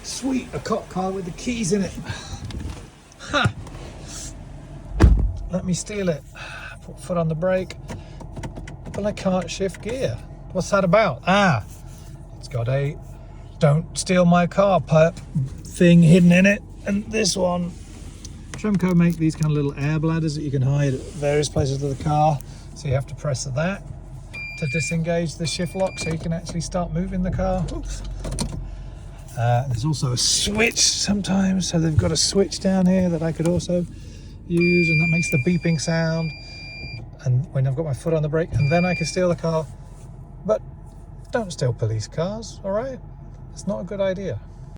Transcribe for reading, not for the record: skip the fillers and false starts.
Sweet, a cop car with the keys in it. Ha! Let me steal it. Put foot on the brake, but I can't shift gear. What's that about? Ah, it's got a "don't steal my car" perp thing hidden in it. And this one, Tremco make these kind of little air bladders that you can hide at various places of the car. So you have to press that to disengage the shift lock so you can actually start moving the car. Oops. There's also a switch sometimes, so they've got a switch down here that I could also use, and that makes the beeping sound. And when I've got my foot on the brake, and then I can steal the car. But don't steal police cars, all right? It's not a good idea.